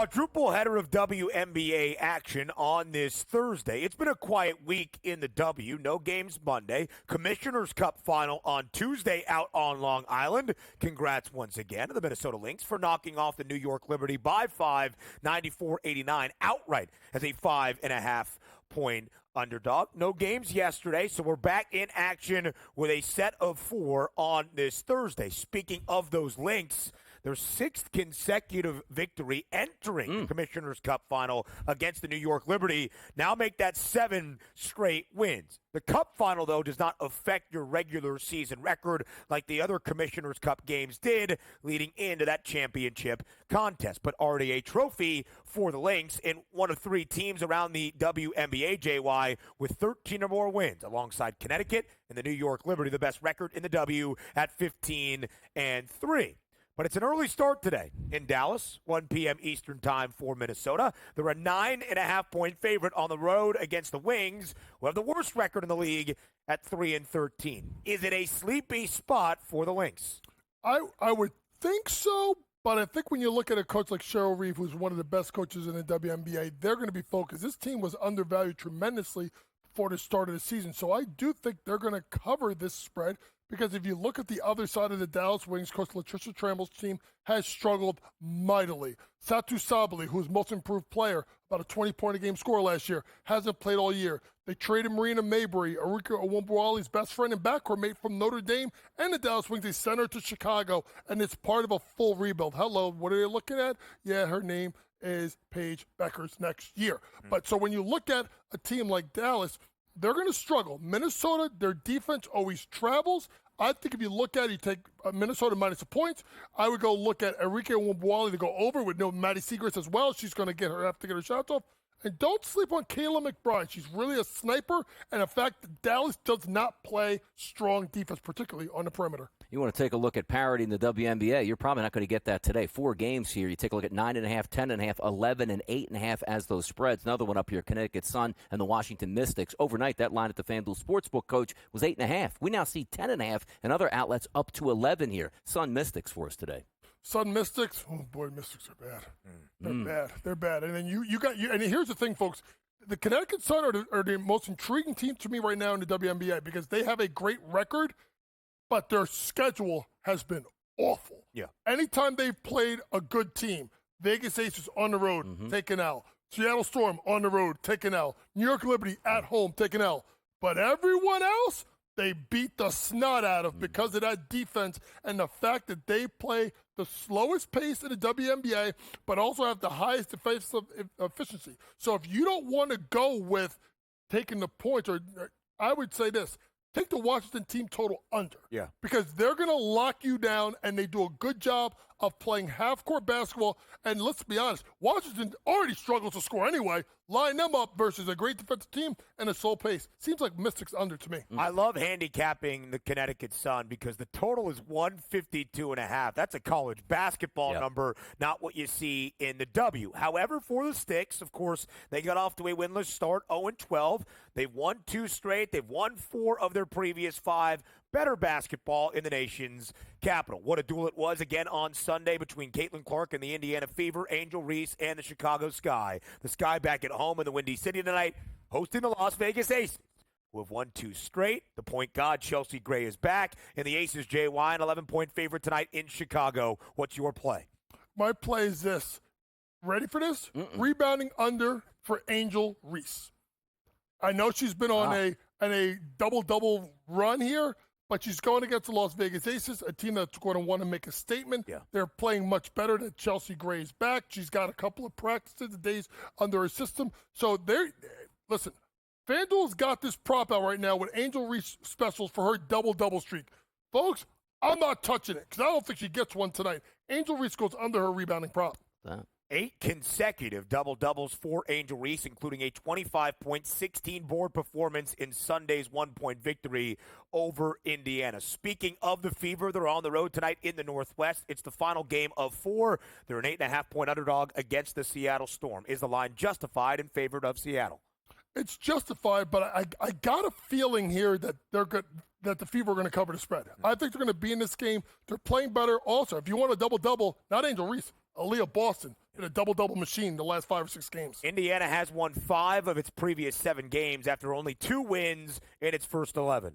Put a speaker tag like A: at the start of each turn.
A: Quadruple header of WNBA action on this Thursday. It's been a quiet week in the W. No games Monday. Commissioner's Cup final on Tuesday out on Long Island. Congrats once again to the Minnesota Lynx for knocking off the New York Liberty by 5, 94-89, outright as a 5.5-point underdog. No games yesterday, so we're back in action with a set of 4 on this Thursday. Speaking of those Lynx, their 6th consecutive victory entering the Commissioner's Cup final against the New York Liberty. Now make that 7 straight wins. The Cup final, though, does not affect your regular season record like the other Commissioner's Cup games did leading into that championship contest. But already a trophy for the Lynx and one of 3 teams around the WNBA, JY, with 13 or more wins, alongside Connecticut and the New York Liberty, the best record in the W at 15-3. But it's an early start today in Dallas, 1 p.m. Eastern time for Minnesota. They're a 9.5-point favorite on the road against the Wings, who have the worst record in the league at 3-13. Is it a sleepy spot for the Lynx?
B: I would think so, but I think when you look at a coach like Cheryl Reeve, who's one of the best coaches in the WNBA, they're going to be focused. This team was undervalued tremendously before the start of the season, so I do think they're going to cover this spread. Because if you look at the other side of the Dallas Wings, Coach Latricia Trammell's team has struggled mightily. Satu Sabali, who's most improved player, about a 20-point-a-game scorer last year, hasn't played all year. They traded Marina Mabry, Arika Owumbawale's best friend and backcourt mate from Notre Dame, and the Dallas Wings. They sent her to Chicago, and it's part of a full rebuild. Hello, what are you looking at? Yeah, her name is Paige Beckers next year. But so when you look at a team like Dallas, they're going to struggle. Minnesota, their defense always travels. I think if you look at it, you take Minnesota minus a point. I would go look at Arika Owumbawale to go over with no Maddie Segrist as well. She's going to have to get her shots off. And don't sleep on Kayla McBride. She's really a sniper. And in fact, Dallas does not play strong defense, particularly on the perimeter.
C: You want to take a look at parity in the WNBA. You're probably not going to get that today. 4 games here. You take a look at 9.5, 10.5, 11, and 8.5 as those spreads. Another one up here, Connecticut Sun and the Washington Mystics. Overnight, that line at the FanDuel Sportsbook, coach, was 8.5. We now see 10.5 and other outlets up to 11 here. Sun Mystics for us today.
B: Sun Mystics, oh boy, Mystics are bad. They're bad. They're bad. And then you got and here's the thing, folks. The Connecticut Sun are the most intriguing team to me right now in the WNBA because they have a great record, but their schedule has been awful.
A: Yeah.
B: Anytime they've played a good team, Vegas Aces on the road, take an L. Seattle Storm on the road, take an L. New York Liberty at home, take an L. But everyone else, they beat the snot out of because of that defense and the fact that they play the slowest pace in the WNBA, but also have the highest defensive efficiency. So if you don't want to go with taking the points, or I would say this, take the Washington team total under.
A: Yeah.
B: Because they're going to lock you down, and they do a good job of playing half-court basketball. And let's be honest, Washington already struggles to score anyway. Line them up versus a great defensive team and a slow pace. Seems like Mystics under to me.
A: I love handicapping the Connecticut Sun because the total is 152.5. That's a college basketball number, not what you see in the W. However, for the Sticks, of course, they got off to a winless start, 0-12. They've won 2 straight. They've won 4 of their previous 5. Better basketball in the nation's capital. What a duel it was again on Sunday between Caitlin Clark and the Indiana Fever, Angel Reese, and the Chicago Sky. The Sky back at home in the Windy City tonight, hosting the Las Vegas Aces, who have won 2 straight. The point guard, Chelsea Gray, is back, and the Aces, JY, an 11-point favorite tonight in Chicago. What's your play?
B: My play is this. Ready for this? Rebounding under for Angel Reese. I know she's been on a double-double run here, but she's going against the Las Vegas Aces, a team that's going to want to make a statement.
A: Yeah.
B: They're playing much better than Chelsea Gray is back. She's got a couple of practices, days under her system. So listen, FanDuel's got this prop out right now with Angel Reese specials for her double-double streak. Folks, I'm not touching it because I don't think she gets one tonight. Angel Reese goes under her rebounding prop.
A: 8 consecutive double-doubles for Angel Reese, including a 25-point, 16-board performance in Sunday's 1-point victory over Indiana. Speaking of the Fever, they're on the road tonight in the Northwest. It's the final game of 4. They're an 8.5-point underdog against the Seattle Storm. Is the line justified in favor of Seattle?
B: It's justified, but I got a feeling here that they're good, that the Fever are going to cover the spread. I think they're going to be in this game. They're playing better. Also, if you want a double-double, not Angel Reese, Aaliyah Boston hit a double-double machine the last 5 or 6 games.
A: Indiana has won 5 of its previous 7 games after only 2 wins in its first 11.